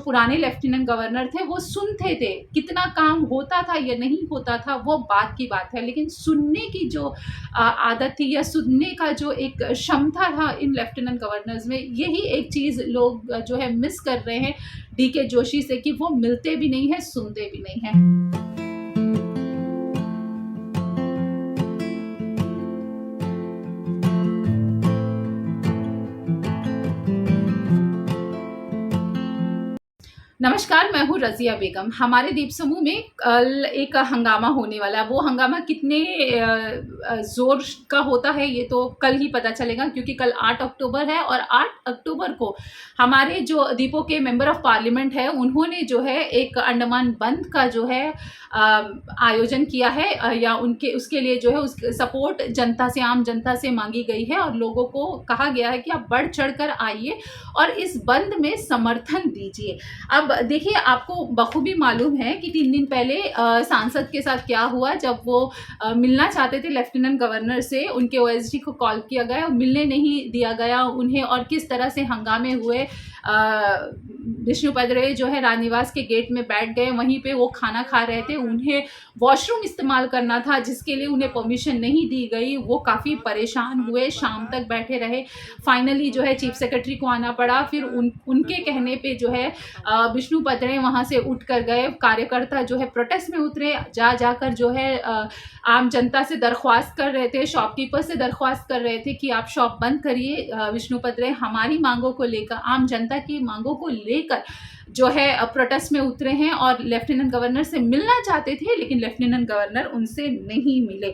पुराने lieutenant governor थे वो सुनते थे, कितना काम होता था या नहीं होता था वो बात की बात है, लेकिन सुनने की जो आदत थी या सुनने का जो एक क्षमता था इन लेफ्टिनेंट गवर्नर्स में, यही एक चीज़ लोग जो है मिस कर रहे हैं डीके जोशी से, कि वो मिलते भी नहीं है, सुनते भी नहीं है। नमस्कार, मैं हूँ रज़िया बेगम। हमारे दीप समूह में कल एक हंगामा होने वाला है। वो हंगामा कितने ज़ोर का होता है ये तो कल ही पता चलेगा, क्योंकि कल 8 अक्टूबर है और 8 अक्टूबर को हमारे जो दीपों के मेंबर ऑफ पार्लियामेंट है उन्होंने जो है एक अंडमान बंद का जो है आयोजन किया है, या उनके उसके लिए जो है उस सपोर्ट जनता से, आम जनता से मांगी गई है और लोगों को कहा गया है कि आप बढ़ चढ़ कर आइए और इस बंद में समर्थन दीजिए। अब देखिए, आपको बखूबी मालूम है कि 3 दिन पहले सांसद के साथ क्या हुआ। जब वो मिलना चाहते थे लेफ्टिनेंट गवर्नर से, उनके ओएसडी को कॉल किया गया, मिलने नहीं दिया गया उन्हें, और किस तरह से हंगामे हुए। विष्णुपद रे जो है राजनिवास के गेट में बैठ गए, वहीं पे वो खाना खा रहे थे, उन्हें वॉशरूम इस्तेमाल करना था जिसके लिए उन्हें परमिशन नहीं दी गई। वो काफ़ी परेशान हुए, शाम तक बैठे रहे। फाइनली जो है चीफ सेक्रेटरी को आना पड़ा। फिर उनके कहने पे जो है विष्णुपद रे वहाँ से उठ कर गए। कार्यकर्ता जो है प्रोटेस्ट में उतरे, जाकर जो है आम जनता से दरख्वास्त कर रहे थे, शॉपकीपर से दरख्वास्त कर रहे थे कि आप शॉप बंद करिए। विष्णुपद रे हमारी मांगों को लेकर, आम जनता की मांगों को लेकर जो है प्रोटेस्ट में उतरे हैं और लेफ्टिनेंट गवर्नर से मिलना चाहते थे, लेकिन लेफ्टिनेंट गवर्नर उनसे नहीं मिले।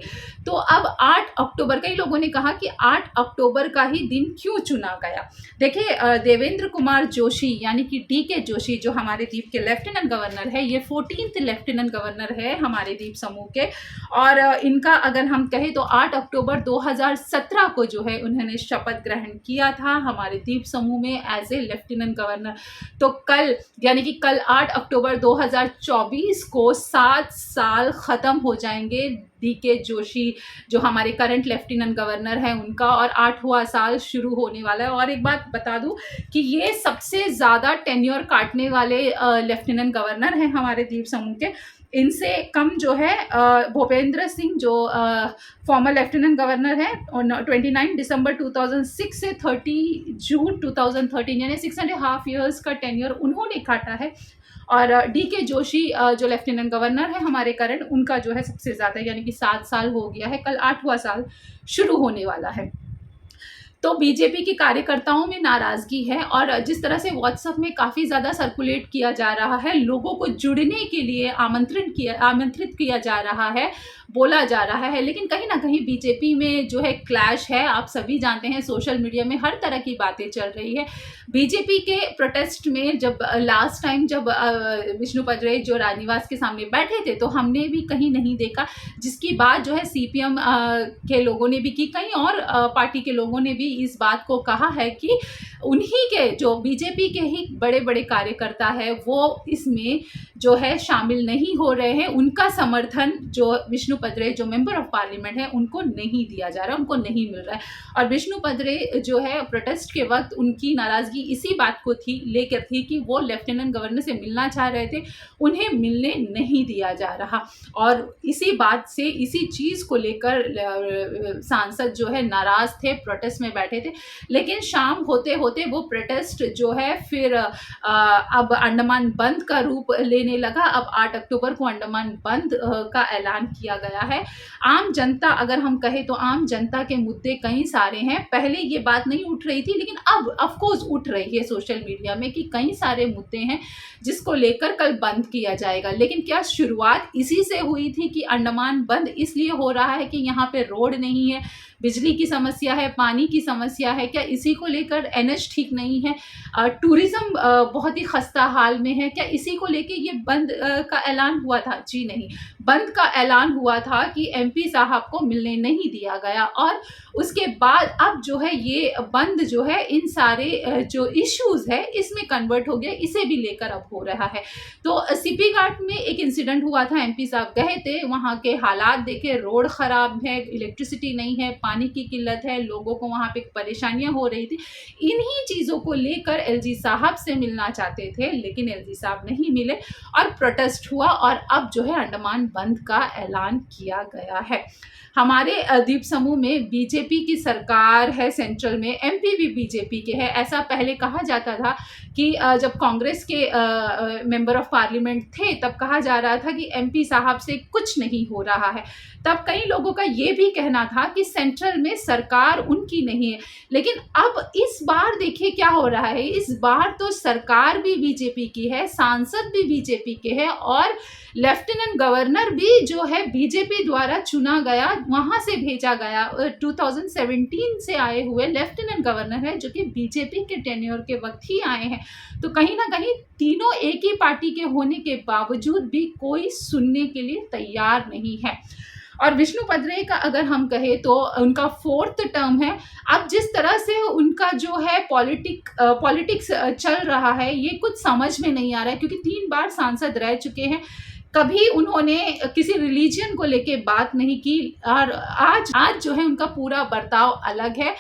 तो अब 8 अक्टूबर, कई लोगों ने कहा कि 8 अक्टूबर का ही दिन क्यों चुना गया। देखिए, देवेंद्र कुमार जोशी यानी कि डीके जोशी जो हमारे द्वीप के लेफ्टिनेंट गवर्नर है, ये 14th लेफ्टिनेंट गवर्नर है हमारे द्वीप समूह के। और इनका अगर हम कहें तो 8 अक्टूबर 2017 को जो है उन्होंने शपथ ग्रहण किया था हमारे द्वीप समूह में एज ए लेफ्टिनेंट गवर्नर। तो कल यानी कि कल 8 अक्टूबर 2024 को 7 साल ख़त्म हो जाएंगे डीके जोशी जो हमारे करंट लेफ्टिनेंट गवर्नर हैं उनका, और 8वां साल शुरू होने वाला है। और एक बात बता दूं कि ये सबसे ज़्यादा टेन्योर काटने वाले लेफ्टिनेंट गवर्नर हैं हमारे द्वीप समूह के। इनसे कम जो है भूपेंद्र सिंह जो फॉर्मर लेफ्टिनेंट गवर्नर है, 29 दिसंबर 2006 से 30 जून 2013 यानी 6.5 ईयर्स का टेन्योर उन्होंने काटा है। और डीके जोशी जो लेफ्टिनेंट गवर्नर है हमारे करंट, उनका जो है सबसे ज़्यादा यानी कि 7 साल हो गया है। कल 8वां साल शुरू होने वाला है। तो बीजेपी के कार्यकर्ताओं में नाराज़गी है, और जिस तरह से व्हाट्सएप में काफ़ी ज़्यादा सर्कुलेट किया जा रहा है, लोगों को जुड़ने के लिए आमंत्रित किया जा रहा है, बोला जा रहा है, लेकिन कहीं ना कहीं बीजेपी में जो है क्लैश है। आप सभी जानते हैं सोशल मीडिया में हर तरह की बातें चल रही है। बीजेपी के प्रोटेस्ट में जब लास्ट टाइम जब विष्णुपद रे जो राजनिवास के सामने बैठे थे, तो हमने भी कहीं नहीं देखा, जिसकी बात जो है सीपीएम के लोगों ने भी की, कई और पार्टी के लोगों ने भी इस बात को कहा है कि उन्हीं के जो बीजेपी के ही बड़े बड़े कार्यकर्ता है वो इसमें जो है शामिल नहीं हो रहे हैं। उनका समर्थन जो विष्णुपद रे जो मेंबर ऑफ पार्लियामेंट है उनको नहीं दिया जा रहा, उनको नहीं मिल रहा है। और विष्णुपद रे जो है प्रोटेस्ट के वक्त उनकी नाराज़गी इसी बात को लेकर थी कि वो लेफ्टिनेंट गवर्नर से मिलना चाह रहे थे, उन्हें मिलने नहीं दिया जा रहा। और इसी बात से, इसी चीज़ को लेकर सांसद जो है नाराज़ थे, प्रोटेस्ट में बैठे थे। लेकिन शाम होते होते वो प्रोटेस्ट जो है फिर अब अंडमान बंद का रूप लेने लगा। अब 8 अक्टूबर को अंडमान बंद का ऐलान किया गया है। आम जनता, अगर हम कहें तो आम जनता के मुद्दे कई सारे हैं। पहले ये बात नहीं उठ रही थी, लेकिन अब ऑफ कोर्स उठ रही है सोशल मीडिया में कि कई सारे मुद्दे हैं जिसको लेकर कल बंद किया जाएगा। लेकिन क्या शुरुआत इसी से हुई थी कि अंडमान बंद इसलिए हो रहा है कि यहाँ पे रोड नहीं है, बिजली की समस्या है, पानी की समस्या है, क्या इसी को लेकर एनएच ठीक नहीं है, टूरिज्म बहुत ही खस्ता हाल में है, क्या इसी को लेकर ये बंद का ऐलान हुआ था? जी नहीं। बंद का ऐलान हुआ था कि एमपी साहब को मिलने नहीं दिया गया, और उसके बाद अब जो है ये बंद जो है इन सारे जो इश्यूज है इसमें कन्वर्ट हो गया, इसे भी लेकर अब हो रहा है। तो सीपी घाट में एक इंसिडेंट हुआ था, एमपी साहब गए थे, वहाँ के हालात देखे, रोड खराब है, इलेक्ट्रिसिटी नहीं है, पानी की किल्लत है, लोगों को वहाँ पे परेशानियां हो रही थी। इन्हीं चीज़ों को लेकर एलजी साहब से मिलना चाहते थे, लेकिन एलजी साहब नहीं मिले और प्रोटेस्ट हुआ, और अब जो है अंडमान बंद का ऐलान किया गया है। हमारे द्वीप समूह में बीजेपी की सरकार है सेंट्रल में, एमपी भी बीजेपी के है। ऐसा पहले कहा जाता था कि जब कांग्रेस के मेंबर ऑफ पार्लियामेंट थे तब कहा जा रहा था कि एमपी साहब से कुछ नहीं हो रहा है। तब कई लोगों का ये भी कहना था कि सेंट्रल में सरकार उनकी नहीं है, लेकिन अब इस बार देखिए क्या हो रहा है। इस बार तो सरकार भी बीजेपी की है, सांसद भी बीजेपी के हैं, और लेफ्टिनेंट गवर्नर भी जो है बीजेपी द्वारा चुना गया, वहां से भेजा गया 2017 से आए हुए लेफ्टिनेंट गवर्नर है, जो कि बीजेपी के टेन्योर के वक्त ही आए हैं। तो कहीं ना कहीं तीनों एक ही पार्टी के होने के बावजूद भी कोई सुनने के लिए तैयार नहीं है। और विष्णु पदरे का अगर हम कहें तो उनका 4th टर्म है। अब जिस तरह से उनका जो है पॉलिटिक्स चल रहा है, ये कुछ समझ में नहीं आ रहा है, क्योंकि 3 बार सांसद रह चुके हैं, कभी उन्होंने किसी रिलीजन को लेके बात नहीं की, और आज जो है उनका पूरा बर्ताव अलग है।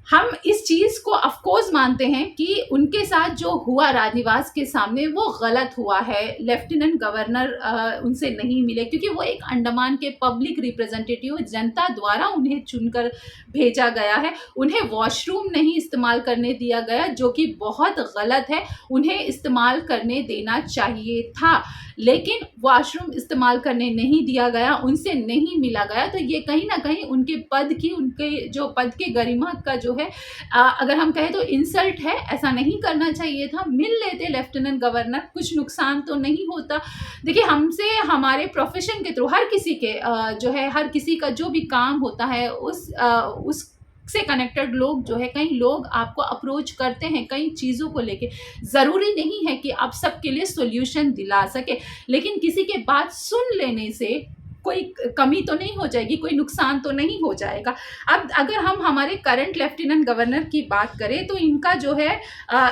हम इस चीज़ को ऑफकोर्स मानते हैं कि उनके साथ जो हुआ राजनिवास के सामने वो गलत हुआ है। लेफ्टिनेंट गवर्नर उनसे नहीं मिले, क्योंकि वो एक अंडमान के पब्लिक रिप्रेजेंटेटिव, जनता द्वारा उन्हें चुनकर भेजा गया है। उन्हें वॉशरूम नहीं इस्तेमाल करने दिया गया, जो कि बहुत गलत है। उन्हें इस्तेमाल करने देना चाहिए था, लेकिन वॉशरूम इस्तेमाल करने नहीं दिया गया, उनसे नहीं मिला गया। तो ये कहीं ना कहीं उनके पद के गरिमा का जो है अगर हम कहें तो इंसल्ट है। ऐसा नहीं करना चाहिए था, मिल लेते लेफ्टिनेंट गवर्नर, कुछ नुकसान तो नहीं होता। देखिए, हमसे हमारे प्रोफेशन के थ्रू हर किसी के जो है, हर किसी का जो भी काम होता है उस से कनेक्टेड लोग जो है, कई लोग आपको अप्रोच करते हैं कई चीज़ों को लेके। ज़रूरी नहीं है कि आप सबके लिए सॉल्यूशन दिला सके, लेकिन किसी के बात सुन लेने से कोई कमी तो नहीं हो जाएगी, कोई नुकसान तो नहीं हो जाएगा। अब अगर हम हमारे करंट लेफ्टिनेंट गवर्नर की बात करें तो इनका जो है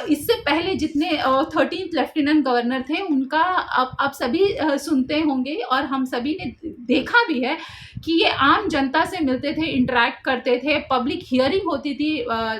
इससे पहले जितने 13th लेफ्टिनेंट गवर्नर थे, उनका आप सभी सुनते होंगे, और हम सभी ने देखा भी है कि ये आम जनता से मिलते थे, इंटरेक्ट करते थे, पब्लिक हियरिंग होती थी,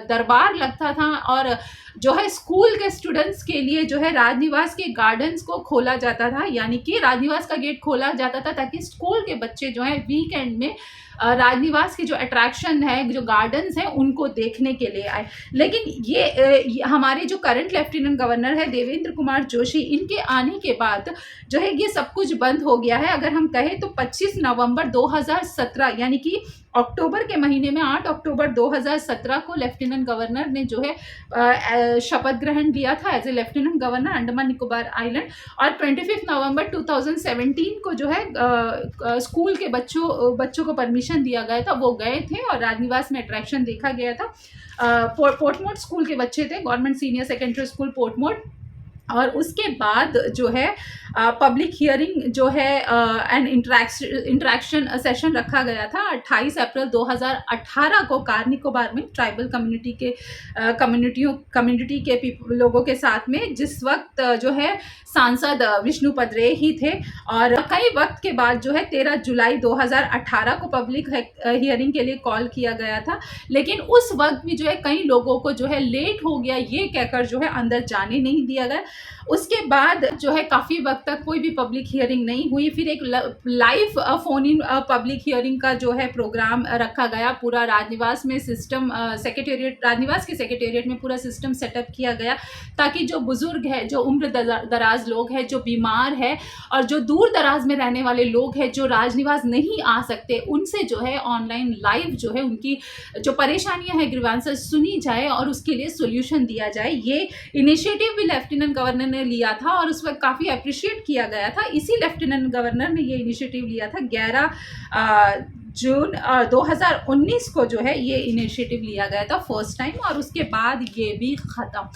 दरबार लगता था, और जो है स्कूल के स्टूडेंट्स के लिए जो है राजनिवास के गार्डन्स को खोला जाता था, यानी कि राजनिवास का गेट खोला जाता था ताकि स्कूल के बच्चे जो है वीकेंड में राजनिवास के जो अट्रैक्शन है, जो गार्डन्स हैं, उनको देखने के लिए आए। लेकिन ये हमारे जो करंट लेफ्टिनेंट गवर्नर है देवेंद्र कुमार जोशी, इनके आने के बाद जो है ये सब कुछ बंद हो गया है। अगर हम कहें तो 25 नवंबर 2017 यानी कि अक्टूबर के महीने में 8 अक्टूबर 2017 को लेफ्टिनेंट गवर्नर ने जो है शपथ ग्रहण किया था as a lieutenant governor Andaman Nicobar island, और 25 नवंबर 2017 को जो है स्कूल के बच्चों को परमिशन दिया गया था, वो गए थे और राजनिवास में अट्रैक्शन देखा गया था। पोर्टमोट स्कूल के बच्चे थे, गवर्नमेंट सीनियर सेकेंडरी स्कूल पोर्टमोट, और उसके बाद जो है पब्लिक हियरिंग जो है एंड इंटरेक्शन सेशन रखा गया था 28 अप्रैल 2018 को कार निकोबार में ट्राइबल कम्युनिटी के लोगों के साथ में, जिस वक्त जो है सांसद विष्णु पदरे ही थे। और कई वक्त के बाद जो है 13 जुलाई 2018 को पब्लिक हियरिंग के लिए कॉल किया गया था, लेकिन उस वक्त भी जो है कई लोगों को जो है लेट हो गया ये कहकर जो है अंदर जाने नहीं दिया गया। उसके बाद जो है काफ़ी वक्त तक कोई भी पब्लिक हियरिंग नहीं हुई। फिर एक live phone in public hearing का जो है प्रोग्राम रखा गया। पूरा राजनिवास में सिस्टम राजनिवास के सेक्रेटेरिएट में पूरा सिस्टम सेटअप किया गया, ताकि जो बुजुर्ग है, जो उम्र दराज लोग हैं, जो बीमार है, और जो दूर दराज में रहने वाले लोग हैं जो राजनिवास नहीं आ सकते, उनसे जो है ऑनलाइन लाइव जो है उनकी जो परेशानियां हैं, ग्रीवांसेस सुनी जाए और उसके लिए सोल्यूशन दिया जाए। ये इनिशिएटिव भी लेफ्टिनेंट गवर्नर ने लिया था और उस वक्त काफ़ी अप्रिशिएट किया गया था। इसी लेफ्टिनेंट गवर्नर ने ये इनिशिएटिव लिया था जून 2019 को जो है ये इनिशिएटिव लिया गया था फर्स्ट टाइम, और उसके बाद ये भी ख़त्म।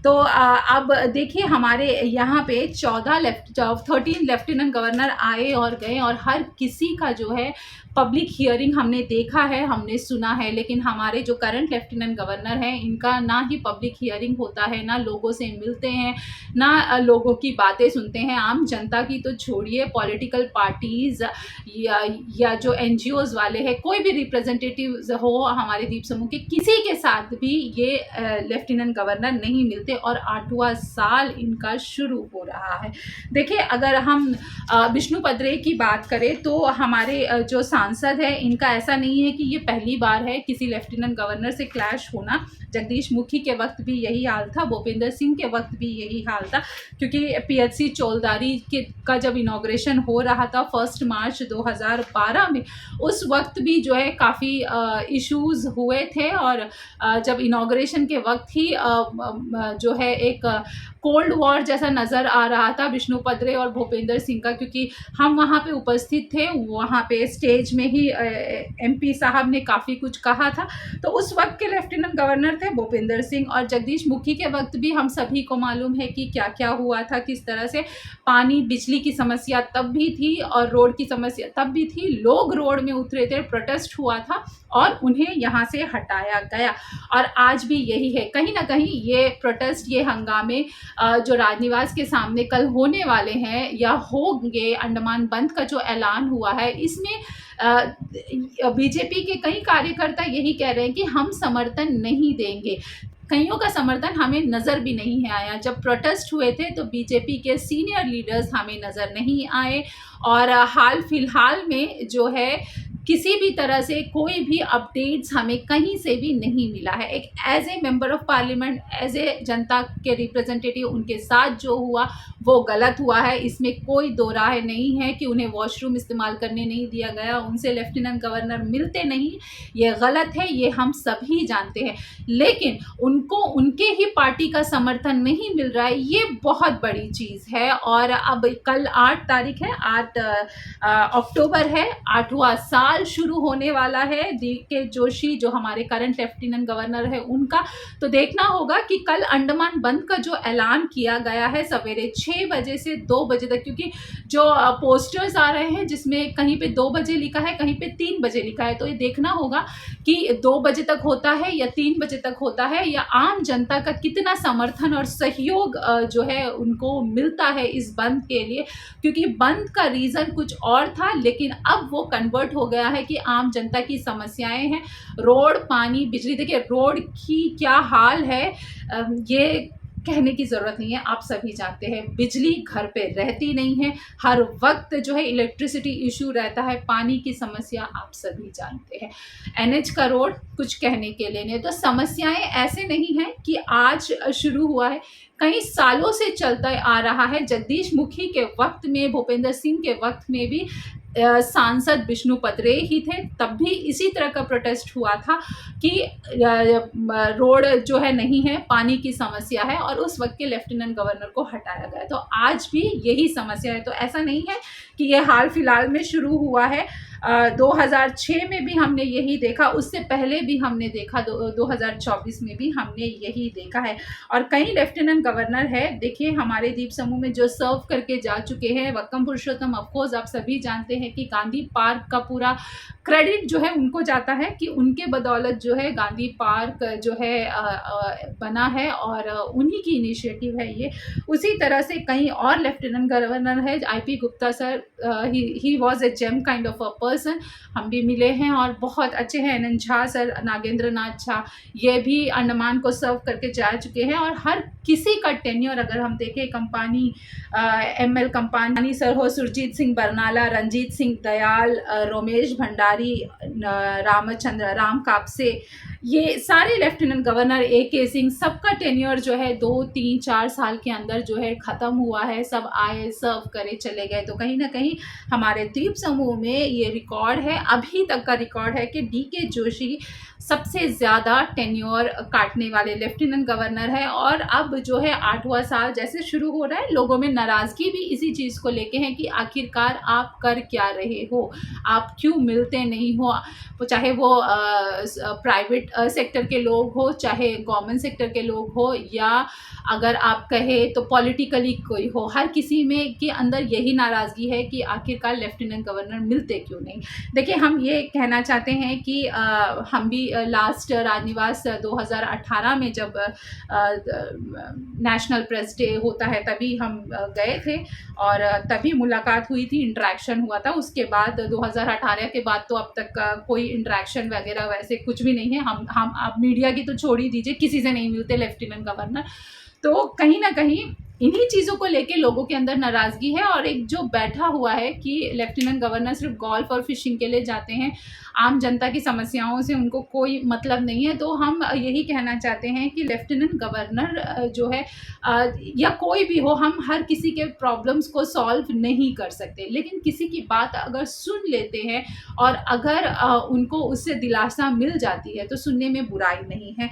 तो अब देखिए हमारे यहाँ पे 13 लेफ्टिनेंट गवर्नर आए और गए, और हर किसी का जो है पब्लिक हियरिंग हमने देखा है, हमने सुना है। लेकिन हमारे जो करंट लेफ्टिनेंट गवर्नर हैं, इनका ना ही पब्लिक हियरिंग होता है, ना लोगों से मिलते हैं, ना लोगों की बातें सुनते हैं। आम जनता की तो छोड़िए, पॉलिटिकल पार्टीज़ या जो एनजीओज़ वाले हैं, कोई भी रिप्रेजेंटेटिव हो हमारे द्वीप समूह के, किसी के साथ भी ये लेफ्टिनेंट गवर्नर नहीं मिलते, और 8वां साल इनका शुरू हो रहा है। देखिए अगर हम विष्णु पदरे की बात करें तो हमारे जो सांसद है, इनका ऐसा नहीं है कि ये पहली बार है किसी लेफ्टिनेंट गवर्नर से क्लैश होना। जगदीश मुखी के वक्त भी यही हाल था, भूपेंद्र सिंह के वक्त भी यही हाल था, क्योंकि पीएचसी चौलदारी का जब इनॉग्रेशन हो रहा था 1 मार्च 2012 में, उस वक्त भी जो है काफ़ी इश्यूज़ हुए थे। और जब इनॉग्रेशन के वक्त ही जो है एक कोल्ड वॉर जैसा नज़र आ रहा था विष्णु पदरे और भूपेंद्र सिंह का, क्योंकि हम वहाँ पे उपस्थित थे, वहाँ पे स्टेज में ही एमपी साहब ने काफ़ी कुछ कहा था। तो उस वक्त के लेफ्टिनेंट गवर्नर थे भूपेंद्र सिंह, और जगदीश मुखी के वक्त भी हम सभी को मालूम है कि क्या क्या हुआ था, किस तरह से पानी बिजली की समस्या तब भी थी और रोड की समस्या तब भी थी। लोग रोड में उतरे थे, प्रोटेस्ट हुआ था और उन्हें यहाँ से हटाया गया, और आज भी यही है। कहीं ना कहीं ये प्रोटेस्ट, ये हंगामे जो राजनिवास के सामने कल होने वाले हैं या होंगे, अंडमान बंद का जो ऐलान हुआ है, इसमें बीजेपी के कई कार्यकर्ता यही कह रहे हैं कि हम समर्थन नहीं देंगे। कईयों का समर्थन हमें नज़र भी नहीं है आया। जब प्रोटेस्ट हुए थे तो बीजेपी के सीनियर लीडर्स हमें नज़र नहीं आए, और हाल फिलहाल में जो है किसी भी तरह से कोई भी अपडेट्स हमें कहीं से भी नहीं मिला है। एक as a member of parliament, as a जनता के रिप्रेजेंटेटिव, उनके साथ जो हुआ वो गलत हुआ है, इसमें कोई दो राय नहीं है कि उन्हें वॉशरूम इस्तेमाल करने नहीं दिया गया, उनसे लेफ्टिनेंट गवर्नर मिलते नहीं, ये गलत है, ये हम सभी जानते हैं। लेकिन उनको उनके ही पार्टी का समर्थन नहीं मिल रहा है, ये बहुत बड़ी चीज़ है। और अब कल 8 तारीख है, 8 अक्टूबर है, 8वां साल शुरू होने वाला है DK जोशी जो हमारे करंट लेफ्टिनेंट गवर्नर है उनका। तो देखना होगा कि कल अंडमान बंद का जो ऐलान किया गया है सवेरे 6 बजे से 2 बजे तक, क्योंकि जो पोस्टर्स आ रहे हैं जिसमें कहीं पे 2 बजे लिखा है, कहीं पे 3 बजे लिखा है, तो ये देखना होगा कि 2 बजे तक होता है या 3 बजे तक होता है, या आम जनता का कितना समर्थन और सहयोग जो है उनको मिलता है इस बंद के लिए। क्योंकि बंद का रीज़न कुछ और था, लेकिन अब वो कन्वर्ट हो गया है कि आम जनता की समस्याएं हैं, रोड, पानी, बिजली। देखिए रोड की क्या हाल है, ये कहने की ज़रूरत नहीं है, आप सभी जानते हैं। बिजली घर पे रहती नहीं है, हर वक्त जो है इलेक्ट्रिसिटी इशू रहता है, पानी की समस्या आप सभी जानते हैं। NH का रोड कुछ कहने के लिए नहीं। तो समस्याएं ऐसे नहीं हैं कि आज शुरू हुआ है, कई सालों से चलता आ रहा है। जगदीश मुखी के वक्त में, भूपेंद्र सिंह के वक्त में भी सांसद विष्णु पदरे ही थे, तब भी इसी तरह का प्रोटेस्ट हुआ था कि रोड जो है नहीं है, पानी की समस्या है, और उस वक्त के लेफ्टिनेंट गवर्नर को हटाया गया। तो आज भी यही समस्या है। तो ऐसा नहीं है कि ये हाल फिलहाल में शुरू हुआ है। 2006 में भी हमने यही देखा, उससे पहले भी हमने देखा, 2024 में भी हमने यही देखा है। और कई लेफ्टिनेंट गवर्नर है, देखिए हमारे द्वीप समूह में जो सर्व करके जा चुके हैं। वक्कम पुरुषोत्तम, ऑफकोर्स आप सभी जानते हैं कि गांधी पार्क का पूरा क्रेडिट जो है उनको जाता है, कि उनके बदौलत जो है गांधी पार्क जो है बना है, और उन्हीं की इनिशिएटिव है ये। उसी तरह से कई और लेफ्टिनेंट गवर्नर है, IP Gupta sir, he was a gem kind of a person, हम भी मिले हैं और बहुत अच्छे हैं। NN झा सर, नागेंद्र नाथ झा, ये भी अंडमान को सर्व करके जा चुके हैं। और हर किसी का टेन्योर अगर हम देखें, कंपानी ML कंपानी सर हो, सुरजीत सिंह बरनाला, रंजीत सिंह दयाल, रोमेश भंडारी, रामचंद्र राम कापसे, ये सारे लेफ्टिनेंट गवर्नर ए.के. सिंह सबका टेन्योर जो है 2, 3, 4 साल के अंदर जो है ख़त्म हुआ है। सब आए, सर्व करे, चले गए। तो कहीं न कहीं हमारे द्वीप समूह में ये रिकॉर्ड है, अभी तक का रिकॉर्ड है कि डी.के. जोशी सबसे ज़्यादा टेन्योर काटने वाले लेफ्टिनेंट गवर्नर है। और अब जो है 8वां साल जैसे शुरू हो रहा है, लोगों में नाराज़गी भी इसी चीज़ को लेके है कि आखिरकार आप कर क्या रहे हो? आप क्यों मिलते नहीं हो? चाहे वो प्राइवेट सेक्टर के लोग हो, चाहे गवर्नमेंट सेक्टर के लोग हो, या अगर आप कहें तो पॉलिटिकली कोई हो, हर किसी में के अंदर यही नाराज़गी है कि आखिरकार लेफ्टिनेंट गवर्नर मिलते क्यों नहीं। देखिए, हम ये कहना चाहते हैं कि हम भी लास्ट राजनिवास 2018 में जब नेशनल प्रेस डे होता है तभी हम गए थे और तभी मुलाकात हुई थी, इंटरेक्शन हुआ था। उसके बाद 2018 के बाद तो अब तक कोई इंटरेक्शन वगैरह वैसे कुछ भी नहीं है। हम अब मीडिया की तो छोड़ ही दीजिए, किसी से नहीं मिलते लेफ्टिनेंट गवर्नर। तो कहीं ना कहीं इन्हीं चीज़ों को लेके लोगों के अंदर नाराज़गी है। और एक जो बैठा हुआ है कि लेफ्टिनेंट गवर्नर सिर्फ गोल्फ और फिशिंग के लिए जाते हैं, आम जनता की समस्याओं से उनको कोई मतलब नहीं है। तो हम यही कहना चाहते हैं कि लेफ्टिनेंट गवर्नर जो है या कोई भी हो, हम हर किसी के प्रॉब्लम्स को सॉल्व नहीं कर सकते, लेकिन किसी की बात अगर सुन लेते हैं और अगर उनको उससे दिलासा मिल जाती है तो सुनने में बुराई नहीं है।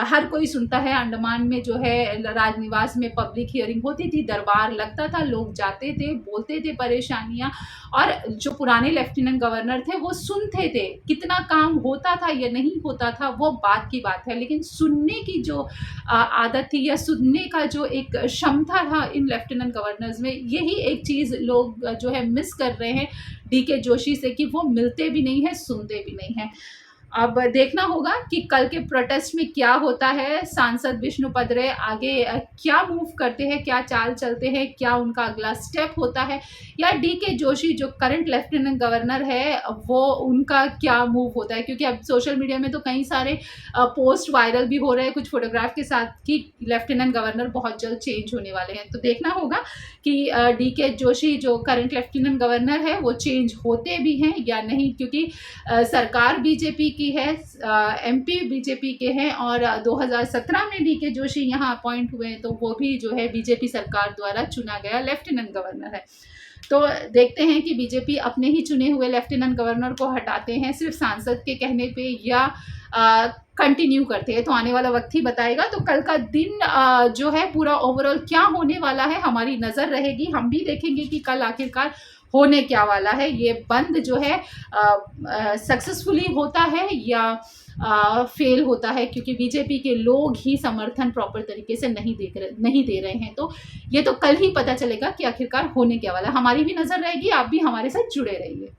हर कोई सुनता है। अंडमान में जो है राजनिवास में पब्लिक हियरिंग होती थी, दरबार लगता था, लोग जाते थे, बोलते थे परेशानियां, और जो पुराने लेफ्टिनेंट गवर्नर थे वो सुनते थे। कितना काम होता था या नहीं होता था वो बात की बात है, लेकिन सुनने की जो आदत थी या सुनने का जो एक क्षमता था इन लेफ्टिनेंट गवर्नर्स में, यही एक चीज़ लोग जो है मिस कर रहे हैं डी.के. जोशी से, कि वो मिलते भी नहीं है, सुनते भी नहीं है। अब देखना होगा कि कल के प्रोटेस्ट में क्या होता है। सांसद विष्णु पदरे आगे क्या मूव करते हैं, क्या चाल चलते हैं, क्या उनका अगला स्टेप होता है, या डी.के. जोशी जो करंट लेफ्टिनेंट गवर्नर है वो उनका क्या मूव होता है। क्योंकि अब सोशल मीडिया में तो कई सारे पोस्ट वायरल भी हो रहे हैं कुछ फोटोग्राफ के साथ कि लेफ्टिनेंट गवर्नर बहुत जल्द चेंज होने वाले हैं। तो देखना होगा कि डी.के. जोशी जो करंट लेफ्टिनेंट गवर्नर है वो चेंज होते भी हैं या नहीं, क्योंकि सरकार बीजेपी की है, एमपी बीजेपी के हैं, और 2017 में डी.के. जोशी यहाँ अपॉइंट हुए तो वो भी जो है बीजेपी सरकार द्वारा चुना गया लेफ्टिनेंट गवर्नर है। तो देखते हैं कि बीजेपी अपने ही चुने हुए लेफ्टिनेंट गवर्नर को हटाते हैं सिर्फ सांसद के कहने पे, या कंटिन्यू करते हैं। तो आने वाला वक्त ही बताएगा। तो कल का दिन जो है पूरा ओवरऑल क्या होने वाला है, हमारी नज़र रहेगी। हम भी देखेंगे कि कल आखिरकार होने क्या वाला है। ये बंद जो है सक्सेसफुली होता है या फेल होता है, क्योंकि बीजेपी के लोग ही समर्थन प्रॉपर तरीके से नहीं दे रहे हैं। तो ये तो कल ही पता चलेगा कि आखिरकार होने क्या वाला है। हमारी भी नज़र रहेगी, आप भी हमारे साथ जुड़े रहिए।